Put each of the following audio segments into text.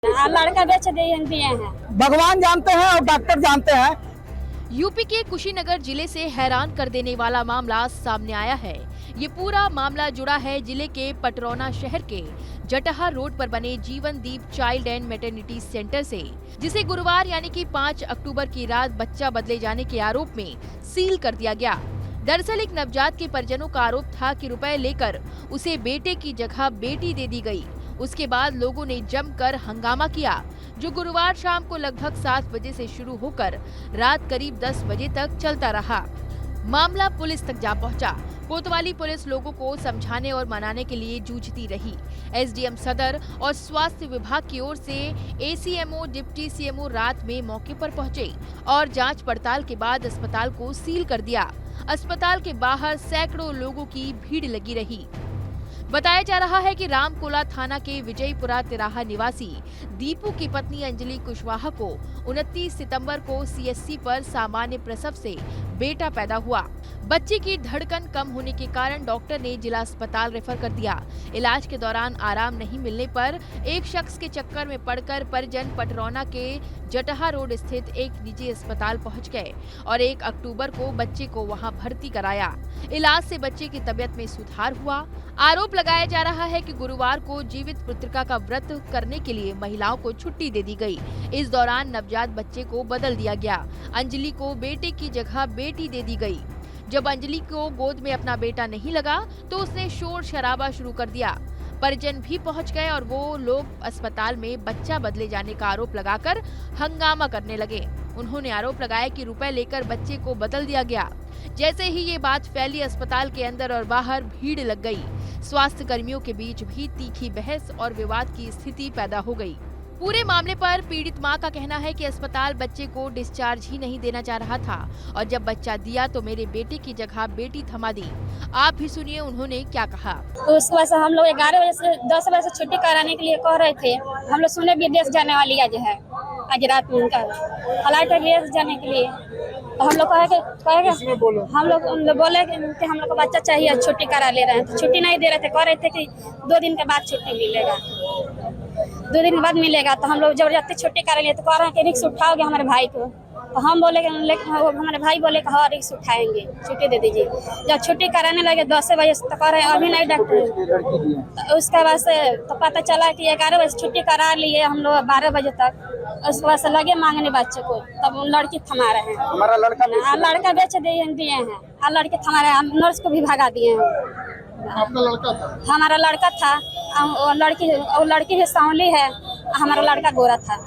लड़का बेच दिए हैं। भगवान जानते हैं और डॉक्टर जानते हैं। यूपी के कुशीनगर जिले से हैरान कर देने वाला मामला सामने आया है। ये पूरा मामला जुड़ा है जिले के पटरौना शहर के जटहा रोड पर बने जीवनदीप चाइल्ड एंड मैटरनिटी सेंटर से, जिसे गुरुवार यानी कि 5 अक्टूबर की रात बच्चा बदले जाने के आरोप में सील कर दिया गया। दरअसल एक नवजात के परिजनों का आरोप था कि रुपए लेकर उसे बेटे की जगह बेटी दे दी गई। उसके बाद लोगों ने जमकर हंगामा किया, जो गुरुवार शाम को लगभग 7 बजे से शुरू होकर रात करीब 10 बजे तक चलता रहा। मामला पुलिस तक जा पहुंचा। कोतवाली पुलिस लोगों को समझाने और मनाने के लिए जूझती रही। एसडीएम सदर और स्वास्थ्य विभाग की ओर से एसीएमओ, डिप्टी सीएमओ रात में मौके पर पहुंचे और जांच पड़ताल के बाद अस्पताल को सील कर दिया। अस्पताल के बाहर सैकड़ों लोगों की भीड़ लगी रही। बताया जा रहा है कि रामकोला थाना के विजयपुरा तिराहा निवासी दीपू की पत्नी अंजलि कुशवाहा को 29 सितंबर को सीएससी पर सामान्य प्रसव से बेटा पैदा हुआ। बच्चे की धड़कन कम होने के कारण डॉक्टर ने जिला अस्पताल रेफर कर दिया। इलाज के दौरान आराम नहीं मिलने पर एक शख्स के चक्कर में पड़कर परिजन पटरौना के जटहा रोड स्थित एक निजी अस्पताल पहुंच गए और 1 अक्टूबर को बच्चे को वहां भर्ती कराया। इलाज से बच्चे की तबीयत में सुधार हुआ। आरोप लगाया जा रहा है कि गुरुवार को जीवित पुत्रिका का व्रत करने के लिए महिलाओं को छुट्टी दे दी गई। इस दौरान नवजात बच्चे को बदल दिया गया। अंजलि को बेटे की जगह बेटी दे दी गई। जब अंजलि को गोद में अपना बेटा नहीं लगा तो उसने शोर शराबा शुरू कर दिया। परिजन भी पहुंच गए और वो लोग अस्पताल में बच्चा बदले जाने का आरोप लगाकर हंगामा करने लगे। उन्होंने आरोप लगाया कि रुपए लेकर बच्चे को बदल दिया गया। जैसे ही ये बात फैली, अस्पताल के अंदर और बाहर भीड़ लग गई। स्वास्थ्य कर्मियों के बीच भी तीखी बहस और विवाद की स्थिति पैदा हो गई। पूरे मामले पर पीड़ित मां का कहना है कि अस्पताल बच्चे को डिस्चार्ज ही नहीं देना चाह रहा था और जब बच्चा दिया तो मेरे बेटे की जगह बेटी थमा दी। आप भी सुनिए उन्होंने क्या कहा। तो उसकी वजह से हम लोग 11 बजे से 10 बजे से छुट्टी कराने के लिए कह रहे थे। हम लोग सुने विदेश जाने वाली आज है, आज रात में उनका फ्लाइट है विदेश जाने के लिए। तो हम लोग कहे हम लोग बोले कि हम लोग को बच्चा चाहिए, छुट्टी करा ले रहे हैं। तो छुट्टी नहीं दे रहे थे, कह रहे थे कि 2 दिन के बाद छुट्टी मिलेगा, 2 दिन के बाद मिलेगा। तो हम लोग जबरदस्ती छुट्टी करा लिए। तो कह रहे हैं कि रिक्स उठाओगे हमारे भाई को। तो हम बोले हमारे भाई बोले कि हाँ रिक्स उठाएंगे, छुट्टी दे दीजिए। जब छुट्टी कराने लगे 10 बजे से तो कह रहे हैं अभी नहीं डॉक्टर। तो उसके बाद से तो पता चला कि 11 बजे छुट्टी करा लिए हम लोग 12 बजे तक। उसके बाद से लगे मांगने बच्चे को, तब लड़की थमा रहे हैं। हमारा लड़का बेच दिए हैं और लड़के थमा रहे हैं। नर्स को भी भगा दिए हैं। आपका लड़का था? हमारा लड़का था और लड़की ही सांवली है, हमारा लड़का गोरा था।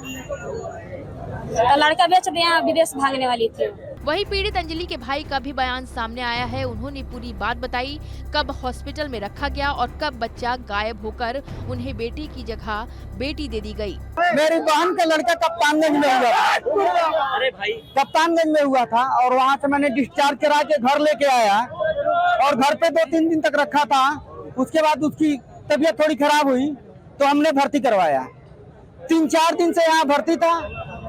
तो लड़का बेच दिया, विदेश भागने वाली थी। वहीं पीड़ित अंजलि के भाई का भी बयान सामने आया है। उन्होंने पूरी बात बताई, कब हॉस्पिटल में रखा गया और कब बच्चा गायब होकर उन्हें बेटी की जगह बेटी दे दी गई। मेरी बहन का लड़का कप्तानगंज में हुआ था। अरे भाई, कप्तानगंज में हुआ था और वहाँ से मैंने डिस्चार्ज करा के घर लेके आया और घर पे 2-3 दिन तक रखा था। उसके बाद उसकी तबीयत थोड़ी खराब हुई तो हमने भर्ती करवाया। 3-4 दिन से यहाँ भर्ती था।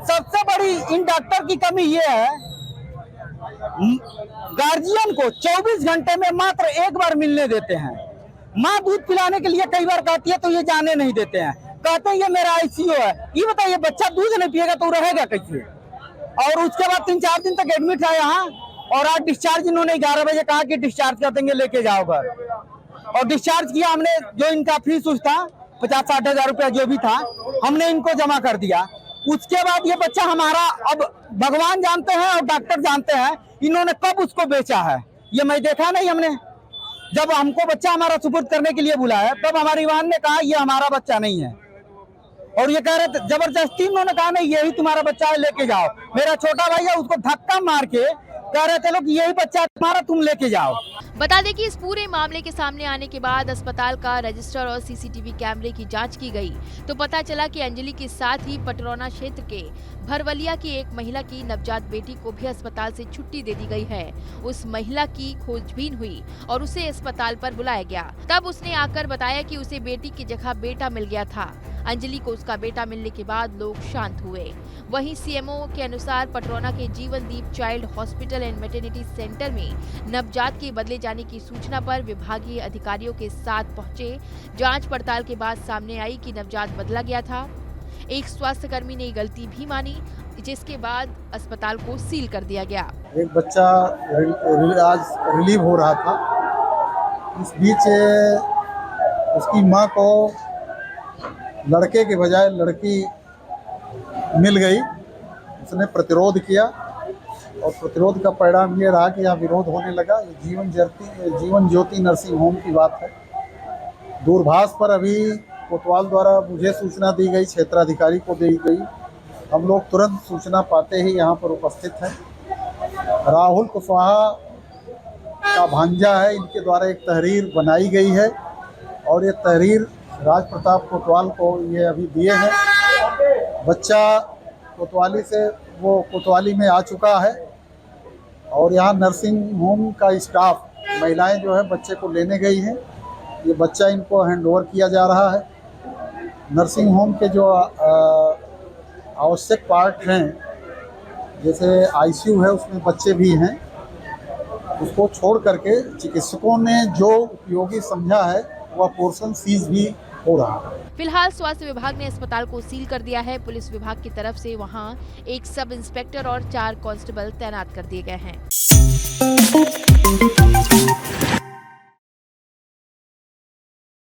सबसे बड़ी इन डॉक्टर की कमी ये है, गार्जियन को 24 घंटे में मात्र 1 बार मिलने देते हैं। माँ दूध पिलाने के लिए कई बार कहती है तो ये जाने नहीं देते हैं। कहते हैं ये मेरा आईसीयू है। ये बताइए बच्चा दूध नहीं पिएगा तो रहेगा कैसे? और उसके बाद 3-4 दिन तक एडमिट है यहाँ और आज डिस्चार्ज इन्होंने 11 बजे कहा कि डिस्चार्ज कर देंगे, लेके जाओ घर। और डिस्चार्ज किया हमने। जो इनका फीस उस था 50-60 हजार रुपया जो भी था, हमने इनको जमा कर दिया। उसके बाद ये बच्चा हमारा, अब भगवान जानते हैं और डॉक्टर जानते हैं इन्होंने कब उसको बेचा है। ये मैं देखा नहीं। हमने जब हमको बच्चा हमारा सुपुर्द करने के लिए बुलाया तब हमारी बहन ने कहा ये हमारा बच्चा नहीं है और ये कह रहे थे जबरदस्ती। उन्होंने कहा नहीं यही तुम्हारा बच्चा है, लेके जाओ। मेरा छोटा भाई है, उसको धक्का मार के कह रहे थे लोग यही बच्चा तुम्हारा, तुम लेके जाओ। बता दें कि इस पूरे मामले के सामने आने के बाद अस्पताल का रजिस्टर और सीसीटीवी कैमरे की जांच की गई तो पता चला कि अंजलि के साथ ही पटरौना क्षेत्र के भरवलिया की एक महिला की नवजात बेटी को भी अस्पताल से छुट्टी दे दी गई है। उस महिला की खोजबीन हुई और उसे अस्पताल पर बुलाया गया। तब उसने आकर बताया कि उसे बेटी की जगह बेटा मिल गया था। अंजलि को उसका बेटा मिलने के बाद लोग शांत हुए। वहीं सीएमओ के अनुसार पटरौना के Jeevandeep child hospital and maternity centre में नवजात के बदले जाने की सूचना पर विभागीय अधिकारियों के साथ पहुंचे। जांच पड़ताल के बाद सामने आई कि नवजात बदला गया था। एक स्वास्थ्यकर्मी ने गलती भी मानी, जिसके बाद अस्पताल को सील कर दिया गया। एक बच्चा आज रिलीव हो रहा था। इस बीच उसकी मां को लड़के के बजाय लड़की मिल गई। उसने प्रतिरोध किया और प्रतिरोध का परिणाम ये रहा कि यहाँ विरोध होने लगा। ये जीवन ज्योति नर्सिंग होम की बात है। दूरभाष पर अभी कोतवाल द्वारा मुझे सूचना दी गई, क्षेत्राधिकारी को दी गई। हम लोग तुरंत सूचना पाते ही यहाँ पर उपस्थित हैं। राहुल कुशवाहा का भांजा है, इनके द्वारा एक तहरीर बनाई गई है और ये तहरीर राज प्रताप कोतवाल को ये अभी दिए हैं। बच्चा कोतवाली में आ चुका है और यहाँ नर्सिंग होम का स्टाफ, महिलाएं जो है बच्चे को लेने गई हैं। ये बच्चा इनको हैंडओवर किया जा रहा है। नर्सिंग होम के जो आवश्यक पार्ट हैं, जैसे आईसीयू है, उसमें बच्चे भी हैं। उसको छोड़ करके चिकित्सकों ने जो उपयोगी समझा है वह पोर्शन सीज भी हो रहा है। फिलहाल स्वास्थ्य विभाग ने अस्पताल को सील कर दिया है। पुलिस विभाग की तरफ से वहां एक सब इंस्पेक्टर और 4 कांस्टेबल तैनात कर दिए गए हैं।